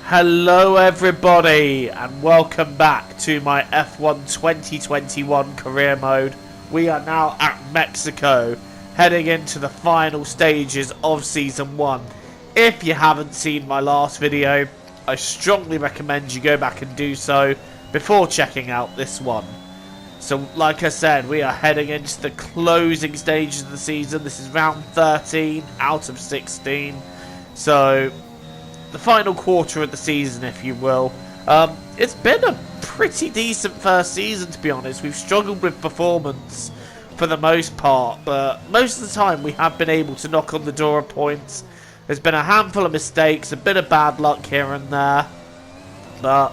Hello everybody and welcome back to my F1 2021 career mode. We are now at Mexico, heading into the final stages of Season 1. If you haven't seen my last video, I strongly recommend you go back and do so before checking out this one. So like I said, we are heading into the closing stages of the season. This is round 13 out of 16. So the final quarter of the season, if you will. It's been a pretty decent first season, to be honest. We've struggled with performance for the most part, but most of the time we have been able to knock on the door of points. There's been a handful of mistakes, a bit of bad luck here and there, but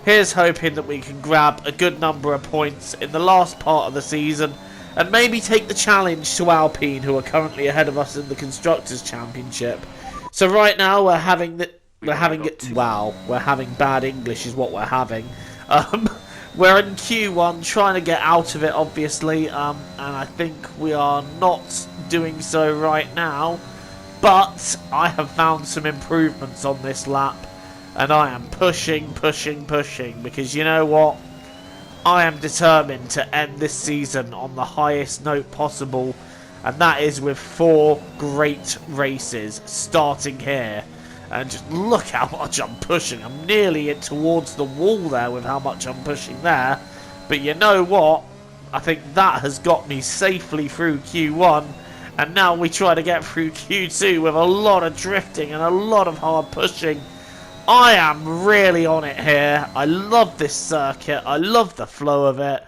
here's hoping that we can grab a good number of points in the last part of the season and maybe take the challenge to Alpine, who are currently ahead of us in the Constructors' Championship. So right now we're having bad English is what we're having. We're in Q1 trying to get out of it, obviously, and I think we are not doing so right now, but I have found some improvements on this lap, and I am pushing, because you know what? I am determined to end this season on the highest note possible, and that is with 4 great races starting here. And just look how much I'm pushing. I'm nearly towards the wall there with how much I'm pushing there. But you know what? I think that has got me safely through Q1. And now we try to get through Q2 with a lot of drifting and a lot of hard pushing. I am really on it here. I love this circuit. I love the flow of it.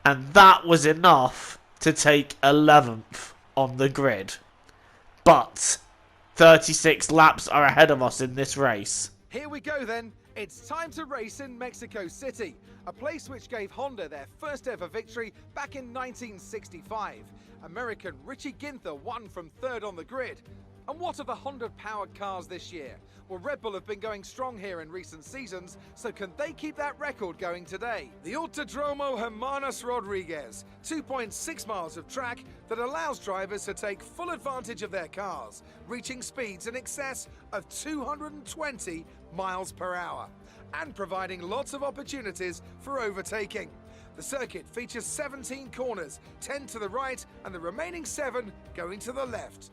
And that was enough to take 11th on the grid. But 36 laps are ahead of us in this race. Here we go then. It's time to race in Mexico City, a place which gave Honda their first ever victory back in 1965. American Richie Ginther won from 3rd on the grid. And what are the Honda-powered cars this year? Well, Red Bull have been going strong here in recent seasons, so can they keep that record going today? The Autodromo Hermanos Rodriguez, 2.6 miles of track that allows drivers to take full advantage of their cars, reaching speeds in excess of 220 miles per hour, and providing lots of opportunities for overtaking. The circuit features 17 corners, 10 to the right and the remaining 7 going to the left.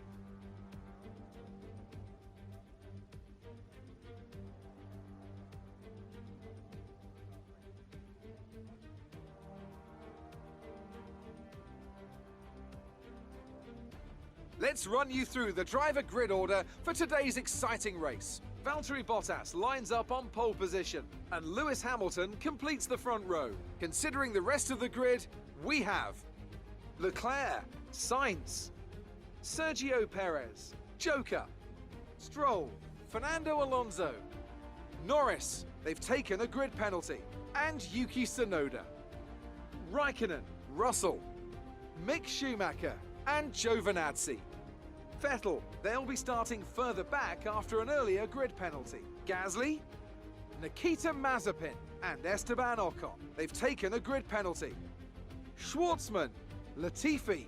Let's run you through the driver grid order for today's exciting race. Valtteri Bottas lines up on pole position, and Lewis Hamilton completes the front row. Considering the rest of the grid, we have Leclerc, Sainz, Sergio Perez, Joker, Stroll, Fernando Alonso, Norris, they've taken a grid penalty, and Yuki Tsunoda, Raikkonen, Russell, Mick Schumacher, and Giovinazzi. Vettel, they'll be starting further back after an earlier grid penalty. Gasly, Nikita Mazepin, and Esteban Ocon, they've taken a grid penalty. Schwartzman, Latifi,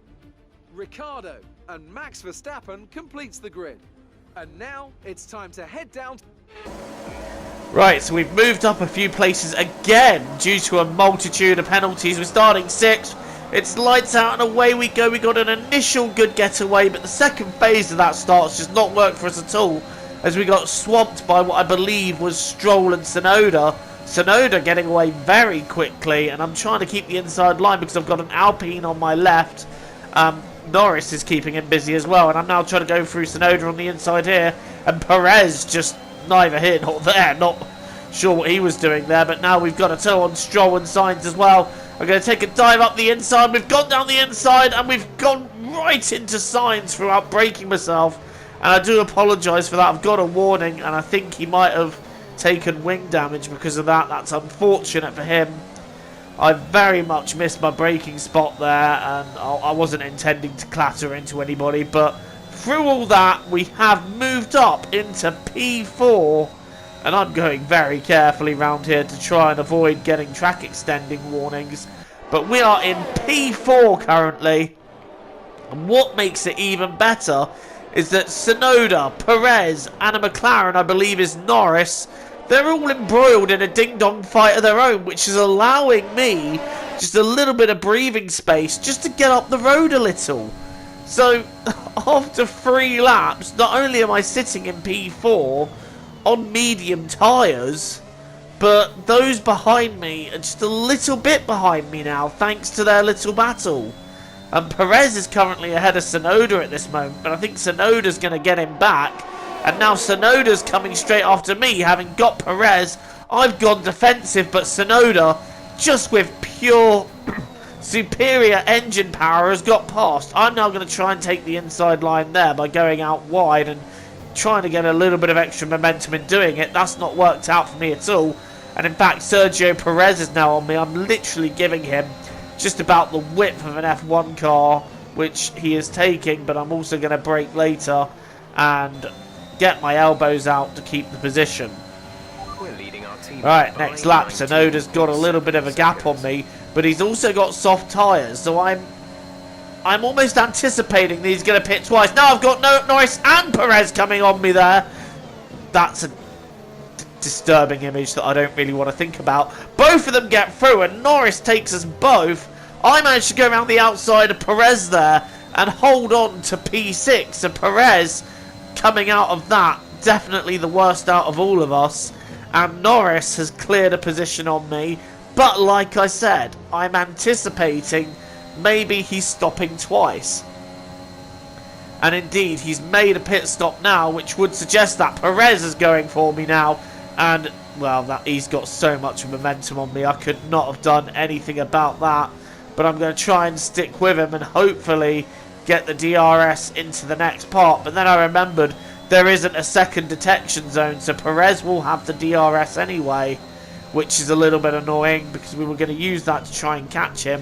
Ricciardo, and Max Verstappen completes the grid. And now it's time to head down. Right, so we've moved up a few places again due to a multitude of penalties. We're starting 6th. It's lights out and away we go. We got an initial good getaway, but the second phase of that starts just not work for us at all, as we got swamped by what I believe was Stroll and Tsunoda. Tsunoda getting away very quickly, and I'm trying to keep the inside line because I've got an Alpine on my left. Norris is keeping him busy as well, and I'm now trying to go through Tsunoda on the inside here, and Perez just neither here nor there. Not sure what he was doing there, but now we've got a tow on Stroll and Sainz as well. I'm going to take a dive up the inside. We've gone down the inside and we've gone right into Sainz throughout braking myself. And I do apologise for that. I've got a warning and I think he might have taken wing damage because of that. That's unfortunate for him. I very much missed my braking spot there and I wasn't intending to clatter into anybody. But through all that, we have moved up into P4. And I'm going very carefully round here to try and avoid getting track extending warnings. But we are in P4 currently. And what makes it even better is that Tsunoda, Perez, and a McLaren, I believe is Norris, they're all embroiled in a ding-dong fight of their own, which is allowing me just a little bit of breathing space just to get up the road a little. So, after 3 laps, not only am I sitting in P4 on medium tyres, but those behind me are just a little bit behind me now, thanks to their little battle. And Perez is currently ahead of Tsunoda at this moment, but I think Tsunoda's going to get him back. And now Tsunoda's coming straight after me, having got Perez. I've gone defensive, but Tsunoda, just with pure superior engine power, has got past. I'm now going to try and take the inside line there by going out wide and trying to get a little bit of extra momentum in doing it. That's not worked out for me at all. And in fact, Sergio Perez is now on me. I'm literally giving him just about the width of an F1 car, which he is taking, but I'm also going to brake later and get my elbows out to keep the position. Right, next lap, Tsunoda's got a little bit of a gap on me, but he's also got soft tyres, so I'm almost anticipating that he's going to pit twice. Now I've got Norris and Perez coming on me there. That's a disturbing image that I don't really want to think about. Both of them get through and Norris takes us both. I managed to go around the outside of Perez there and hold on to P6. So Perez coming out of that, definitely the worst out of all of us. And Norris has cleared a position on me. But like I said, I'm anticipating maybe he's stopping twice. And indeed, he's made a pit stop now, which would suggest that Perez is going for me now. And, well, he's got so much momentum on me, I could not have done anything about that. But I'm going to try and stick with him and hopefully get the DRS into the next part. But then I remembered there isn't a second detection zone, so Perez will have the DRS anyway, which is a little bit annoying because we were going to use that to try and catch him,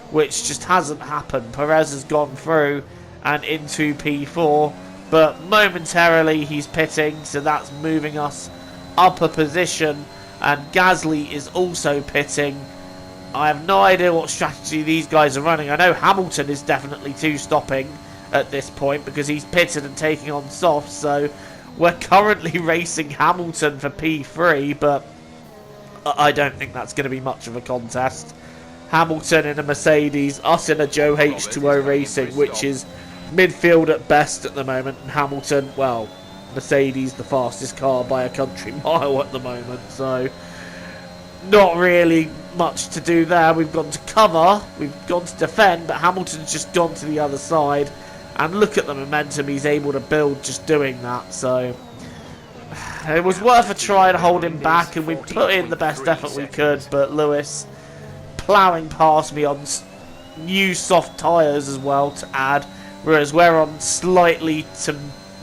which just hasn't happened. Perez has gone through and into P4, but momentarily he's pitting, so that's moving us up a position, and Gasly is also pitting. I have no idea what strategy these guys are running. I know Hamilton is definitely stopping at this point because he's pitted and taking on softs, so we're currently racing Hamilton for P3, but I don't think that's going to be much of a contest. Hamilton in a Mercedes, us in a Joe H2O Racing, which is midfield at best at the moment, and Hamilton, well, Mercedes the fastest car by a country mile at the moment, so not really much to do there. We've gone to cover, we've gone to defend, but Hamilton's just gone to the other side, and look at the momentum he's able to build just doing that. So it was worth a try to hold him back, and we put in the best effort we could, but Lewis ploughing past me on new soft tyres as well to add, whereas we're on slightly to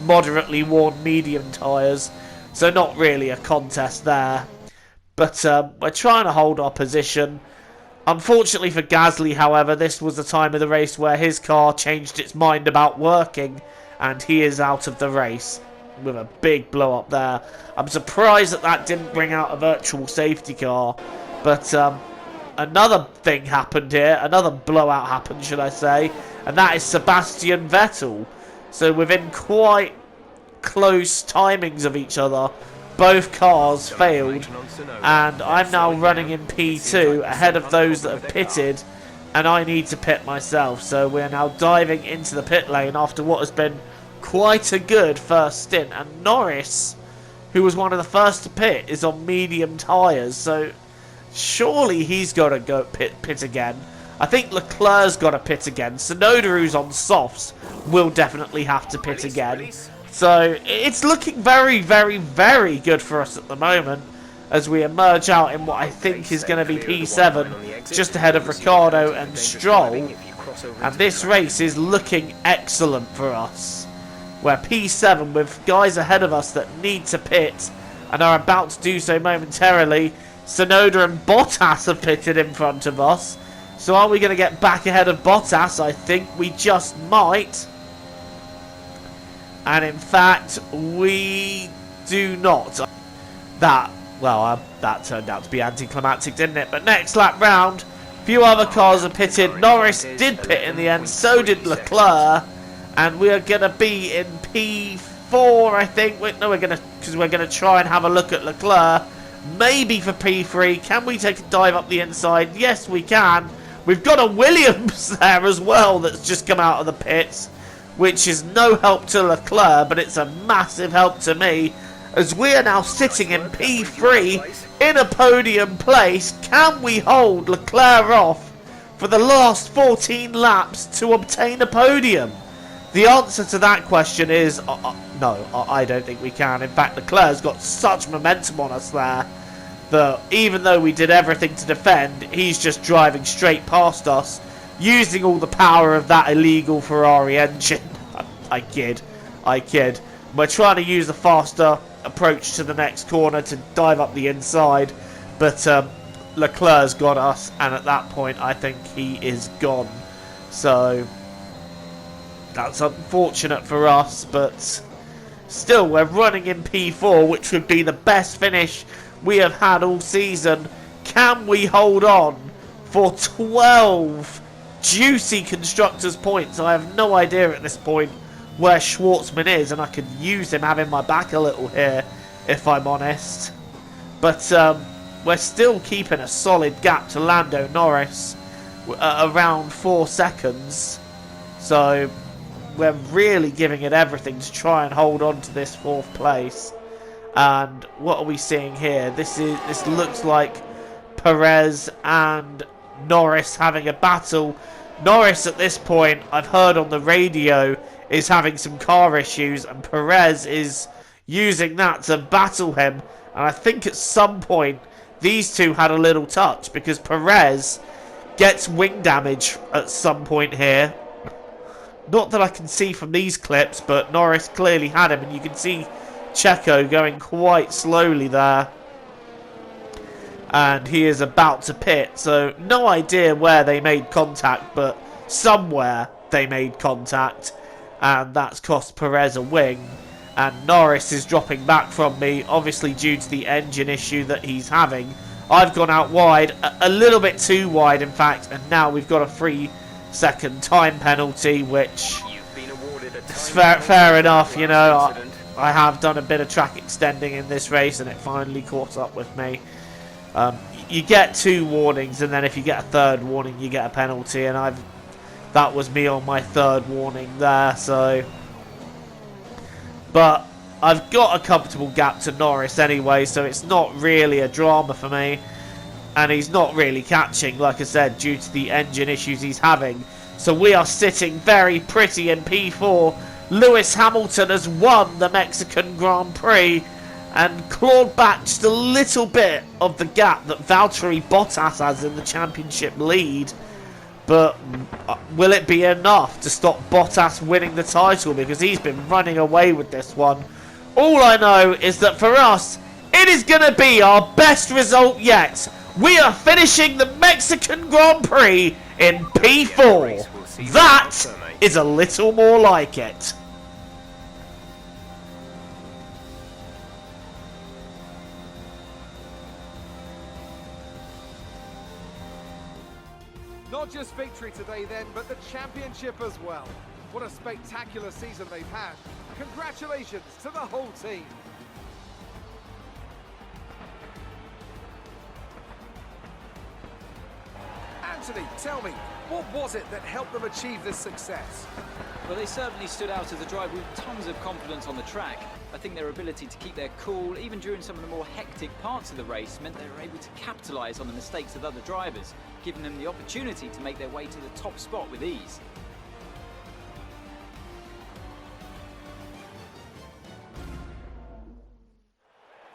moderately worn medium tyres, so not really a contest there. But we're trying to hold our position. Unfortunately for Gasly, however, this was the time of the race where his car changed its mind about working, and he is out of the race with a big blow up there. I'm surprised that didn't bring out a virtual safety car, but another thing happened here, another blowout happened, should I say, and that is Sebastian Vettel. So within quite close timings of each other, both cars failed, and I'm now running in P2 ahead of those that have pitted, and I need to pit myself. So we're now diving into the pit lane after what has been quite a good first stint, and Norris, who was one of the first to pit, is on medium tyres, so surely he's got to go pit again. I think Leclerc's got to pit again. Tsunoda, who's on softs, will definitely have to pit again. So it's looking very, very, very good for us at the moment as we emerge out in what I think is going to be P7, just ahead of Ricciardo and Stroll. And this race is looking excellent for us. We're P7 with guys ahead of us that need to pit and are about to do so momentarily. Tsunoda and Bottas have pitted in front of us. So are we going to get back ahead of Bottas? I think we just might. And in fact, we do not. That turned out to be anticlimactic, didn't it? But next lap round, a few other cars are pitted. Norris did pit in the end, so did Leclerc. And we are going to be in P4, I think. No, because we're gonna try and have a look at Leclerc. Maybe for P3. Can we take a dive up the inside? Yes, we can. We've got a Williams there as well that's just come out of the pits, which is no help to Leclerc, but it's a massive help to me, as we are now sitting in P3 in a podium place. Can we hold Leclerc off for the last 14 laps to obtain a podium? The answer to that question is no, I don't think we can. In fact, Leclerc's got such momentum on us there that even though we did everything to defend, he's just driving straight past us, using all the power of that illegal Ferrari engine. I kid. We're trying to use a faster approach to the next corner to dive up the inside, but Leclerc's got us, and at that point I think he is gone. So that's unfortunate for us, but still we're running in P4, which would be the best finish we have had all season. Can we hold on for 12 juicy constructors points? I have no idea at this point where Schwartzman is, and I could use him having my back a little here if I'm honest, but we're still keeping a solid gap to Lando Norris, around 4 seconds, so we're really giving it everything to try and hold on to this 4th place. And what are we seeing here? This looks like Perez and Norris having a battle. Norris at this point, I've heard on the radio, is having some car issues, and Perez is using that to battle him. And I think at some point these two had a little touch, because Perez gets wing damage at some point here. Not that I can see from these clips, but Norris clearly had him, and you can see Checo going quite slowly there, and he is about to pit. So no idea where they made contact, but somewhere they made contact, and that's cost Perez a wing. And Norris is dropping back from me, obviously due to the engine issue that he's having. I've gone out wide, a little bit too wide in fact, and now we've got a 3-second time penalty, which is fair enough, you know. I have done a bit of track extending in this race, and it finally caught up with me. You get 2 warnings, and then if you get a 3rd warning, you get a penalty, and that was me on my 3rd warning there. So, but I've got a comfortable gap to Norris anyway, so it's not really a drama for me, and he's not really catching, like I said, due to the engine issues he's having. So we are sitting very pretty in P4. Lewis Hamilton has won the Mexican Grand Prix and clawed back just a little bit of the gap that Valtteri Bottas has in the championship lead. But will it be enough to stop Bottas winning the title? Because he's been running away with this one. All I know is that for us, it is going to be our best result yet. We are finishing the Mexican Grand Prix in P4. That is a little more like it. Not just victory today then, but the championship as well. What a spectacular season they've had. Congratulations to the whole team. Anthony, tell me, what was it that helped them achieve this success? Well, they certainly stood out as a drive with tons of confidence on the track. I think their ability to keep their cool, even during some of the more hectic parts of the race, meant they were able to capitalise on the mistakes of other drivers, giving them the opportunity to make their way to the top spot with ease.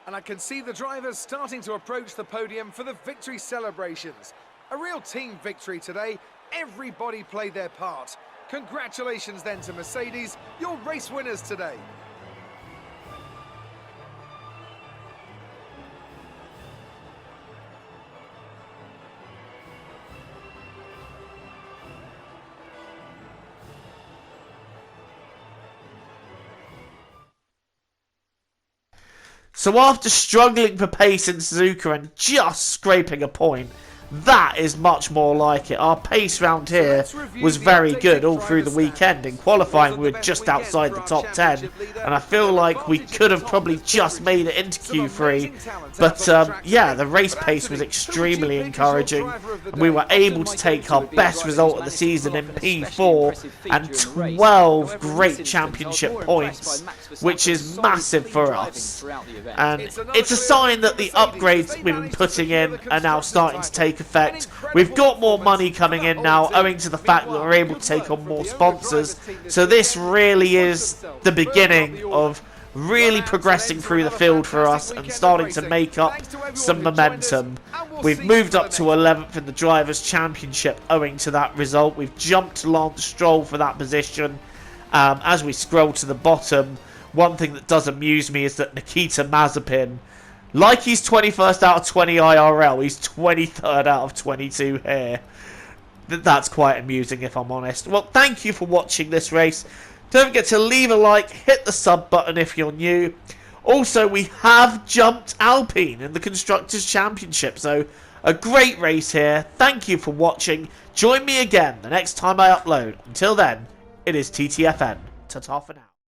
And I can see the drivers starting to approach the podium for the victory celebrations. A real team victory today. Everybody played their part. Congratulations then to Mercedes, your race winners today. So after struggling for pace in Suzuka and just scraping a point, That is much more like it. Our pace round here was very good all through the weekend. In qualifying, we were just outside the top 10, and I feel like we could have probably just made it into Q3. But yeah, the race pace was extremely encouraging, and we were able to take our best result of the season in P4 and 12 great championship points, which is massive for us. And it's a sign that the upgrades we've been putting in are now starting to take effect. We've got more money coming in now owing to the fact that we're able to take on more sponsors. So this really is the beginning of really progressing through the field for us and starting to make up some momentum. We've moved up to 11th in the Drivers' Championship owing to that result. We've jumped Lance Stroll for that position. As we scroll to the bottom, one thing that does amuse me is that Nikita Mazepin, like he's 21st out of 20 IRL, he's 23rd out of 22 here. That's quite amusing if I'm honest. Well, thank you for watching this race. Don't forget to leave a like, hit the sub button if you're new. Also, we have jumped Alpine in the Constructors' Championship, so a great race here. Thank you for watching. Join me again the next time I upload. Until then, it is TTFN. Ta-ta for now.